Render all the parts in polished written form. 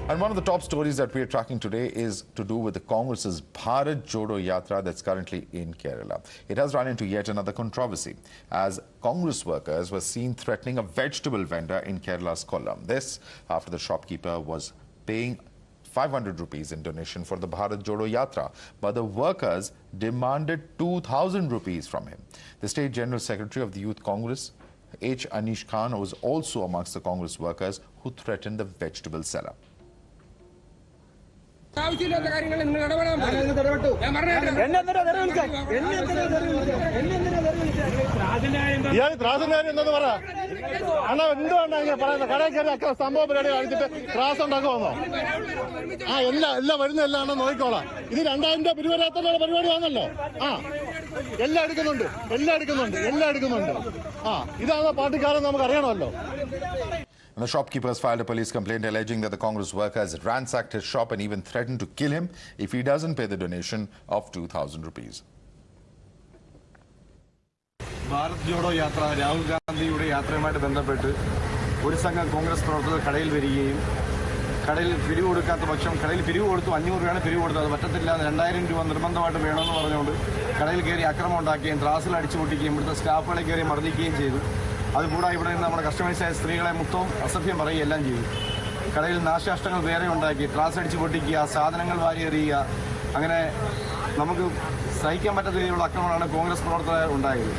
And one of the top stories that we are tracking today is to do with the Congress's Bharat Jodo Yatra that's currently in Kerala. It has run into yet another controversy as Congress workers were seen threatening a vegetable vendor in Kerala's Kollam. This after the shopkeeper was paying 500 rupees in donation for the Bharat Jodo Yatra, but the workers demanded 2,000 rupees from him. The State General Secretary of the Youth Congress, H. Anish Khan, was also amongst the Congress workers who threatened the vegetable seller. And the shopkeepers filed a police complaint alleging that the Congress workers ransacked his shop and even threatened to kill him if he doesn't pay the donation of 2,000 rupees. Bharat Jodo Yatra, Rahul Gandhiയുടെ യാത്രയുമായിട്ട് ബന്ധപ്പെട്ട് ഒരു സംഘം കോൺഗ്രസ് പ്രവർത്തകർ കടയിൽ വരികയും കടയിൽ പിരിവ് കൊടുക്കാത്ത പക്ഷം കടയിൽ പിരിവ് കൊടുത്തു 500 രൂപയാണ് പിരിവ് കൊടുത്തത് അത് പറ്റത്തില്ല 2000 രൂപ നിർബന്ധമായിട്ട് വേണമെന്ന് പറഞ്ഞുകൊണ്ട് കടയിൽ കയറി അക്രമം ഉണ്ടാക്കുകയും ത്രാസിൽ അടിച്ചു പൊട്ടിക്കുകയും ഇവിടുത്തെ സ്റ്റാഫുകളെ കയറി മർദ്ദിക്കുകയും ചെയ്തു അതുകൂടാതെ ഇവിടെ നിന്ന് നമ്മുടെ കസ്റ്റമേഴ്സായ സ്ത്രീകളെ മൊത്തം അസഭ്യം പറയുകയും എല്ലാം ചെയ്തു കടയിൽ നാശനഷ്ടങ്ങൾ വേറെ ഉണ്ടാക്കി ത്രാസ് അടിച്ചു പൊട്ടിക്കുക സാധനങ്ങൾ വാരിയെറിയുക അങ്ങനെ നമുക്ക് സഹിക്കാൻ പറ്റാത്ത രീതിയിലുള്ള ആക്രമണമാണ് കോൺഗ്രസ് പ്രവർത്തകർ ഉണ്ടായത്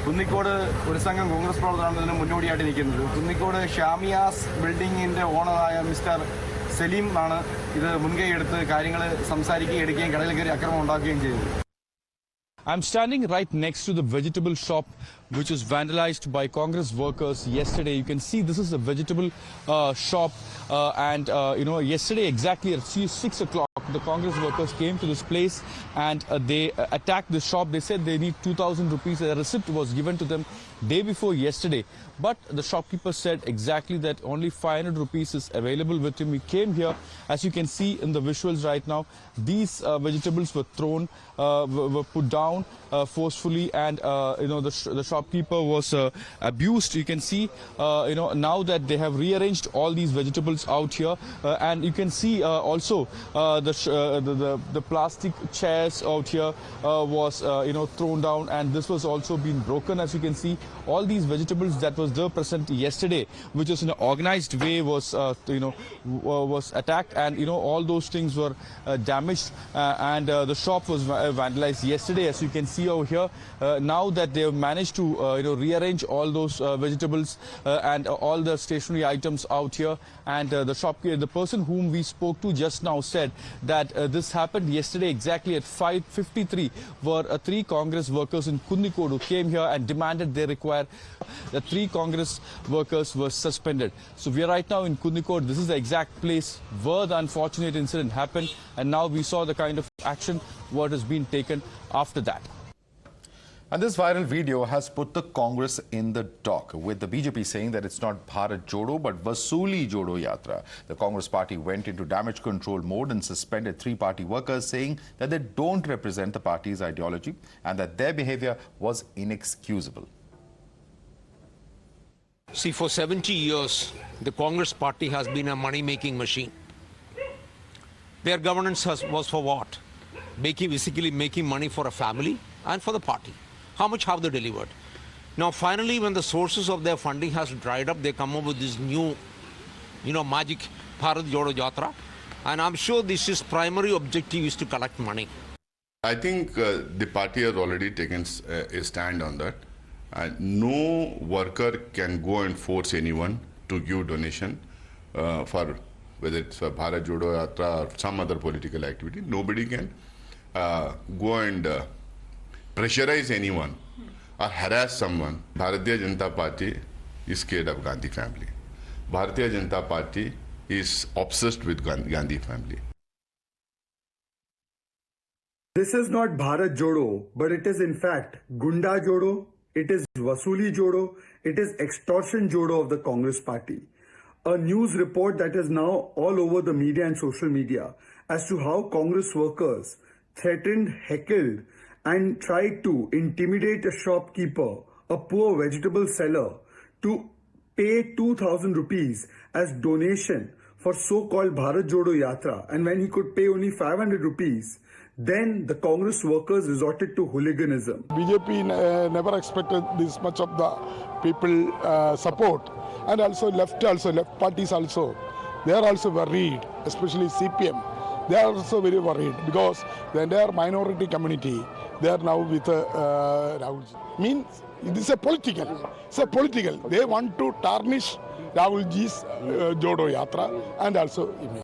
കുന്നിക്കോട് ഒരു സംഘം കോൺഗ്രസ് പ്രവർത്തകരാണ് ഇതിന് മുന്നോടിയായിട്ട് നിൽക്കുന്നത് കുന്നിക്കോട് ഷാമിയാസ് ബിൽഡിങ്ങിൻ്റെ ഓണറായ മിസ്റ്റർ സലീം ആണ് ഇത് മുൻകൈ എടുത്ത് കാര്യങ്ങൾ സംസാരിക്കുകയും എടുക്കുകയും കടയിൽ കയറി അക്രമം ഉണ്ടാക്കുകയും ചെയ്തത്. I'm standing right next to the vegetable shop which was vandalized by Congress workers yesterday. You can see this is a vegetable shop and yesterday exactly at 6 o'clock the Congress workers came to this place and they attacked the shop. They said they need 2,000 rupees. A receipt was given to them day before yesterday. But the shopkeeper said exactly that only 500 rupees is available with him. He came here, as you can see in the visuals right now. These vegetables were thrown, were put down forcefully, and the shopkeeper was abused. You can see, now that they have rearranged all these vegetables out here, and you can see also the plastic chairs out here was thrown down, and this was also being broken. As you can see, all these vegetables that was there present yesterday, which was in an organized way, was attacked, and all those things were damaged, and the shop was vandalized yesterday, as you can see over here. Now that they have managed to rearrange all those vegetables and all the stationery items out here, and the person whom we spoke to just now said that this happened yesterday exactly at 5:53, where 3 Congress workers in Kunnikodu came here and demanded they require the 3 Congress workers were suspended. So we are right now in Kunnikodu. This is the exact place where the unfortunate incident happened, and now we saw the kind of action what has been taken after that. And this viral video has put the Congress in the dock, with the BJP saying that it's not Bharat Jodo but Vasuli Jodo Yatra. The Congress party went into damage control mode and suspended 3 party workers, saying that they don't represent the party's ideology and that their behavior was inexcusable. See, for 70 years, the Congress party has been a money-making machine. Their governance was for what? Basically making money for a family and for the party. How much have they delivered? Now, finally, when the sources of their funding has dried up, they come up with this new, magic Bharat Jodo Yatra. And I'm sure this is primary objective is to collect money. I think the party has already taken a stand on that. No worker can go and force anyone to give donation for whether it's for Bharat Jodo Yatra or some other political activity. Nobody can go and pressurize anyone or harass someone. Bharatiya Janata Party is scared of Gandhi family. Bharatiya Janata Party is obsessed with Gandhi family. This is not Bharat Jodo, but it is in fact Gunda Jodo, it is Vasuli Jodo, it is extortion Jodo of the Congress party. A news report that is now all over the media and social media as to how Congress workers threatened, heckled, and tried to intimidate a shopkeeper, a poor vegetable seller, to pay 2,000 rupees as donation for so-called Bharat Jodo Yatra, and when he could pay only 500 rupees, then the Congress workers resorted to hooliganism. BJP never expected this much of the people support, and also left parties also. They are also worried, especially CPM. They are also very worried because the entire minority community, they are now with Rahul. Means this is a political. It's a political. They want to tarnish Rahul Ji's Jodo Yatra and also image.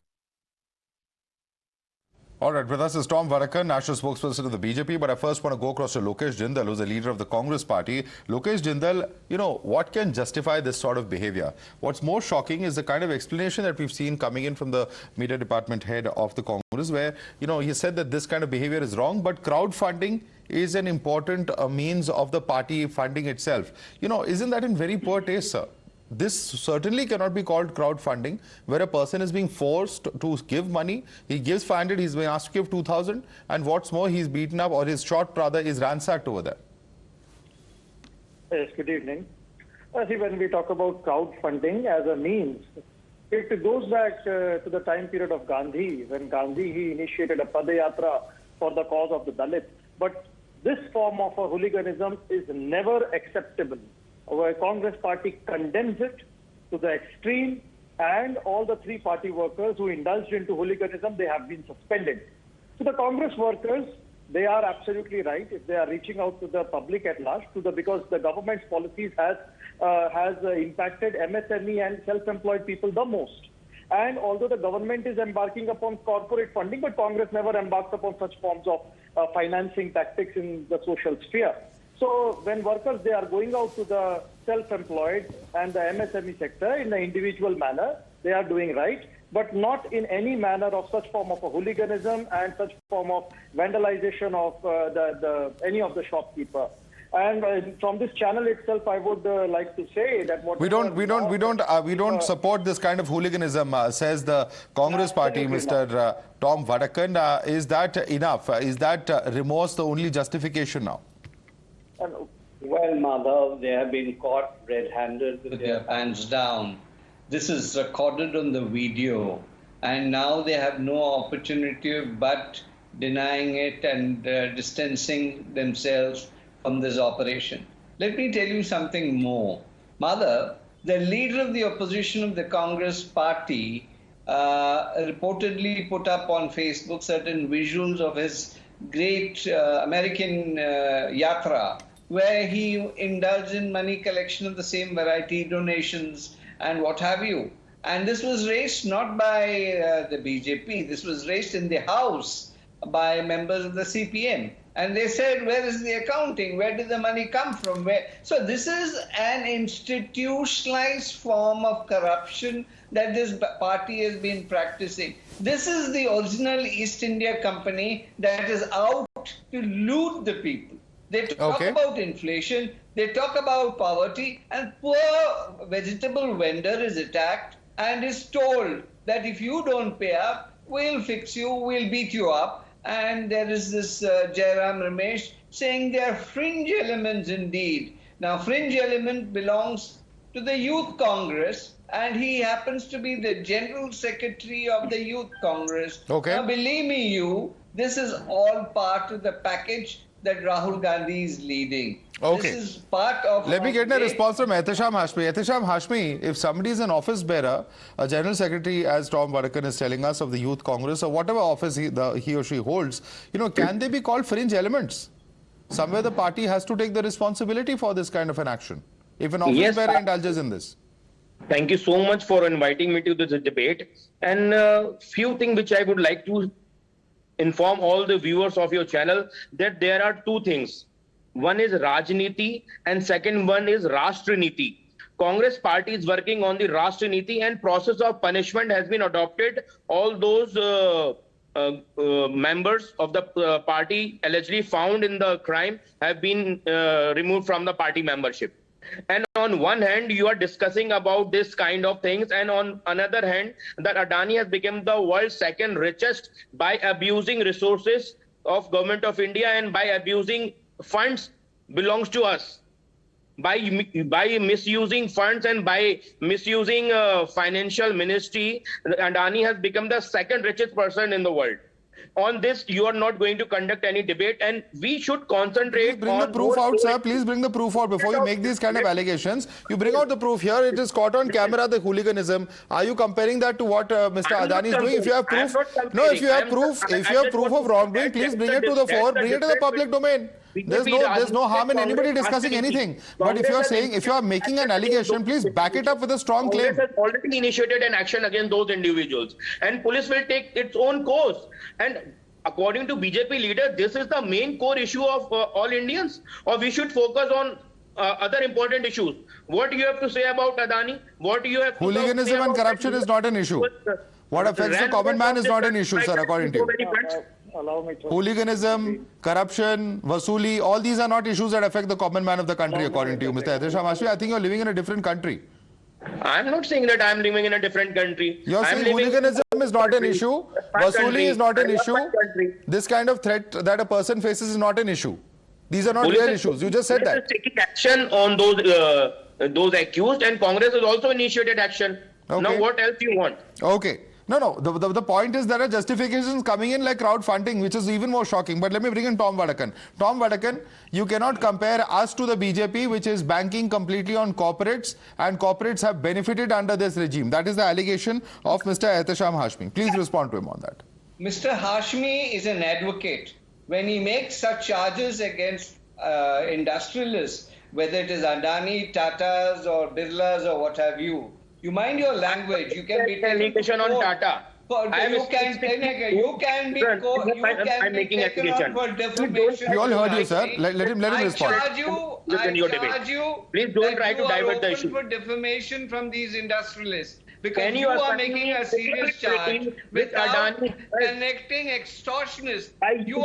All right, with us is Tom Varakan, national spokesperson of the BJP. But I first want to go across to Lokesh Jindal, who's the leader of the Congress party. Lokesh Jindal, what can justify this sort of behavior? What's more shocking is the kind of explanation that we've seen coming in from the media department head of the Congress, where, he said that this kind of behavior is wrong, but crowdfunding is an important means of the party funding itself. Isn't that in very poor taste, sir? This certainly cannot be called crowdfunding, where a person is being forced to give money. He gives 500, he's been asked to give 2,000, and what's more, he's beaten up, or his shop rather is ransacked over there. Yes, good evening. See, when we talk about crowdfunding as a means, it goes back to the time period of Gandhi, when he initiated a Padayatra for the cause of the Dalits. But this form of a hooliganism is never acceptable. Our Congress party condemns it to the extreme, and all the three party workers who indulged into hooliganism, they have been suspended. So the Congress workers, they are absolutely right if they are reaching out to the public at large, because the government's policies has impacted MSME and self-employed people the most. And although the government is embarking upon corporate funding, but Congress never embarks upon such forms of financing tactics in the social sphere. So when workers, they are going out to the self-employed and the MSME sector in an individual manner, they are doing right, but not in any manner of such form of a hooliganism and such form of vandalization of any of the shopkeeper. And from this channel itself, I would like to say that we don't support this kind of hooliganism, says the Congress party, Mr. Tom Varakan. Is that enough? Is that remorse the only justification now? Well, Madhav, they have been caught red-handed with their pants down. This is recorded on the video, and now they have no opportunity but denying it and distancing themselves from this operation. Let me tell you something more. Madhav, the leader of the opposition of the Congress party reportedly put up on Facebook certain visuals of his great American yatra, where he indulged in money collection of the same variety, donations and what have you. And this was raised not by the BJP, this was raised in the House by members of the CPM. And they said, where is the accounting? Where did the money come from? So this is an institutionalized form of corruption that this party has been practicing. This is the original East India Company that is out to loot the people. They talk about inflation, they talk about poverty, and poor vegetable vendor is attacked and is told that if you don't pay up, we'll fix you, we'll beat you up. And there is this Jairam Ramesh saying they are fringe elements indeed. Now, fringe element belongs to the Youth Congress, and he happens to be the General Secretary of the Youth Congress. Now, believe me, this is all part of the package that Rahul Gandhi is leading. This is part of... Let me get a response from Ehtisham Hashmi. Ehtisham Hashmi, if somebody is an office bearer, a general secretary, as Tom Varakan is telling us, of the Youth Congress, or whatever office he or she holds, can they be called fringe elements? Somewhere the party has to take the responsibility for this kind of an action, if an office bearer indulges in this. Thank you so much for inviting me to this debate. And few things which I would like to inform all the viewers of your channel, that there are two things. One is Rajniti and second one is Rashtra-niti. Congress party is working on the Rashtra-niti, and process of punishment has been adopted. All those members of the party allegedly found in the crime have been removed from the party membership. And on one hand, you are discussing about this kind of things, and on another hand, that Adani has become the world's second richest by abusing resources of government of India and by abusing funds belongs to us. by misusing funds and by misusing financial ministry, Adani has become the second richest person in the world. On this, you are not going to conduct any debate, and we should concentrate. Please bring the proof out, sir. Please bring the proof out before you make these kind of allegations. You bring out the proof here. It is caught on camera, the hooliganism. Are you comparing that to what Mr. Adani is doing? If you have proof, no. If you have proof of wrongdoing, please bring it to the fore. Bring it to the public domain. There's no harm in anybody discussing anything. But if you are making an allegation, please back it up with a strong claim. Congress has already initiated an action against those individuals, and police will take its own course. And according to BJP leader, this is the main core issue of all Indians, or we should focus on other important issues. What do you have to say about Adani? What do you have to Hooliganism and corruption is not an issue. What affects the common man is not an issue, sir, according to you. Allow me to... Hooliganism, corruption, vasuli, all these are not issues that affect the common man of the country, according to you, Mr. Rs.2000. I think you're living in a different country. I'm not saying that I'm living in a different country. You're saying hooliganism is not an issue, vasuli is not an issue, this kind of threat that a person faces is not an issue. These are not real issues. You just said that. Police is taking action on those accused, and Congress has also initiated action. Okay. Now, what else you want? Okay. No. The point is there are justifications coming in like crowdfunding, which is even more shocking. But let me bring in Tom Vadakan. Tom Vadakan, you cannot compare us to the BJP, which is banking completely on corporates, and corporates have benefited under this regime. That is the allegation of Mr. Ehtesham Hashmi. Please respond to him on that. Mr. Hashmi is an advocate. When he makes such charges against industrialists, whether it is Adani, Tatas or Birlas or what have you, you mind your language. You can be allegation on Tata. You can be taken on for defamation. We all heard you, sir. Let him respond. I charge you. Please don't try to divert the issue. For defamation from these industrialists. Because you are making a serious charge without connecting extortionists. You are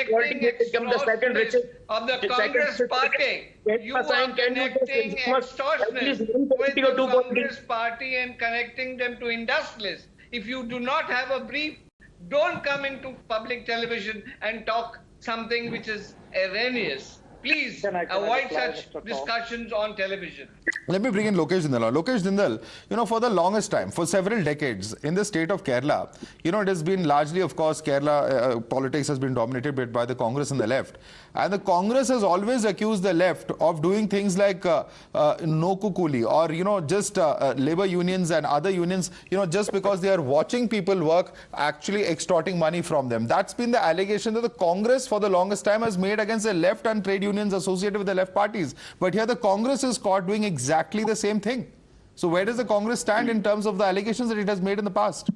connecting extortionists of the Congress party. You are connecting extortionists with the Congress party and connecting them to industrialists. If you do not have a brief, don't come into public television and talk something which is erroneous. Please avoid such discussions on television. Let me bring in Lokesh Jindal. Lokesh Jindal, for the longest time, for several decades, in the state of Kerala, it has been largely, of course, Kerala politics has been dominated by the Congress and the left. And the Congress has always accused the left of doing things like no kukuli or, just labor unions and other unions, just because they are watching people work, actually extorting money from them. That's been the allegation that the Congress for the longest time has made against the left and trade unions associated with the left parties. But here the Congress is caught doing exactly the same thing. So where does the Congress stand in terms of the allegations that it has made in the past?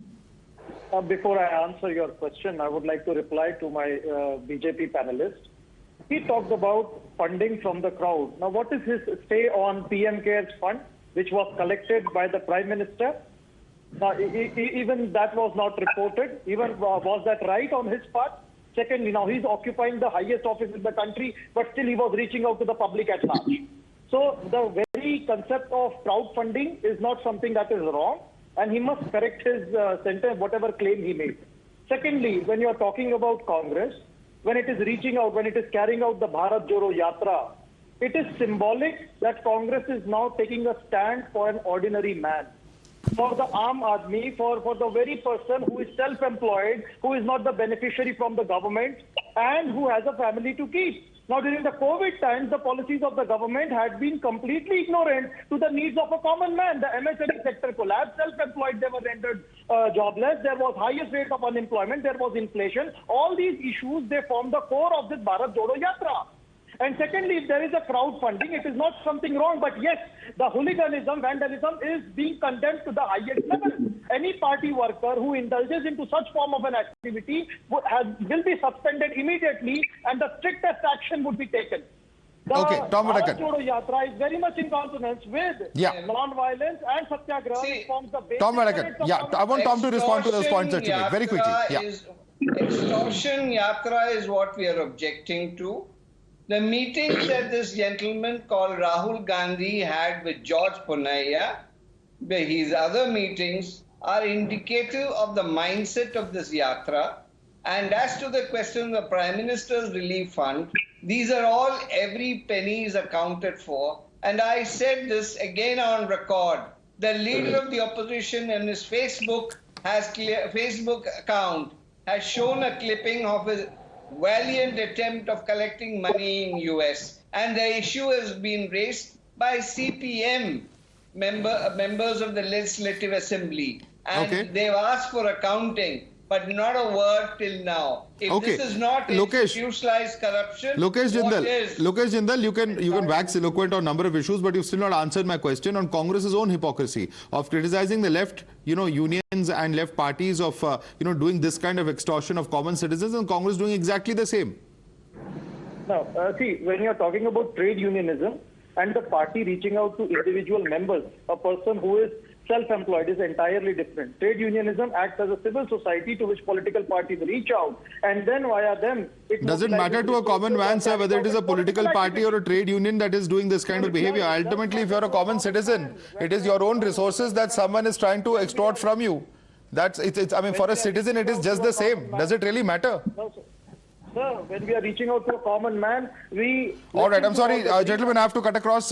Before I answer your question, I would like to reply to my BJP panelist. He talked about funding from the crowd. Now, what is his say on PM CARES fund, which was collected by the Prime Minister? Now, even that was not reported. Even was that right on his part? Secondly, now he's occupying the highest office in the country, but still he was reaching out to the public at large. So the very concept of crowdfunding is not something that is wrong, and he must correct his sentence, whatever claim he made. Secondly, when you are talking about Congress, when it is reaching out, when it is carrying out the Bharat Jodo Yatra, it is symbolic that Congress is now taking a stand for an ordinary man. For the Aam Aadmi, for the very person who is self-employed, who is not the beneficiary from the government, and who has a family to keep. Now, during the COVID times, the policies of the government had been completely ignorant to the needs of a common man. The MSME sector collapsed, self-employed, they were rendered jobless, there was highest rate of unemployment, there was inflation. All these issues, they form the core of this Bharat Jodo Yatra. And secondly, if there is a crowdfunding, it is not something wrong. But yes, the hooliganism, vandalism is being condemned to the highest level. Any party worker who indulges into such form of an activity will be suspended immediately, and the strictest action would be taken. The Tom Vadakan. Bharat Jodo Yatra is very much in consonance with non-violence and satyagraha, which forms the basis. Tom Vadakan, I want Tom to respond to those points that you made very quickly. Extortion Yatra is what we are objecting to. The meetings that this gentleman called Rahul Gandhi had with George Ponaiya, his other meetings, are indicative of the mindset of this yatra. And as to the question of the Prime Minister's Relief Fund, these are all, every penny is accounted for. and I said this again on record, the leader of the opposition in his Facebook account has shown a clipping of a valiant attempt of collecting money in US, and the issue has been raised by CPM members of the Legislative Assembly, and they've asked for accounting, but not a word till now. If this is not institutionalized corruption, Lokesh what is? Lokesh Jindal, you can wax eloquent on a number of issues, but you've still not answered my question on Congress's own hypocrisy of criticizing the left, unions and left parties of, doing this kind of extortion of common citizens, and Congress doing exactly the same. Now, see, when you're talking about trade unionism and the party reaching out to individual members, a person who is self-employed is entirely different. Trade unionism acts as a civil society to which political parties reach out, and then via them... Does it matter to a common man, sir, whether it is a political party or a trade union that is doing this kind of behavior? Ultimately, if you're a common citizen, it is your own resources that someone is trying to extort from you. I mean, for a citizen, it is just the same. Does it really matter? No, sir. Sir, when we are reaching out to a common man, we... All right, I'm sorry, gentlemen, I have to cut across.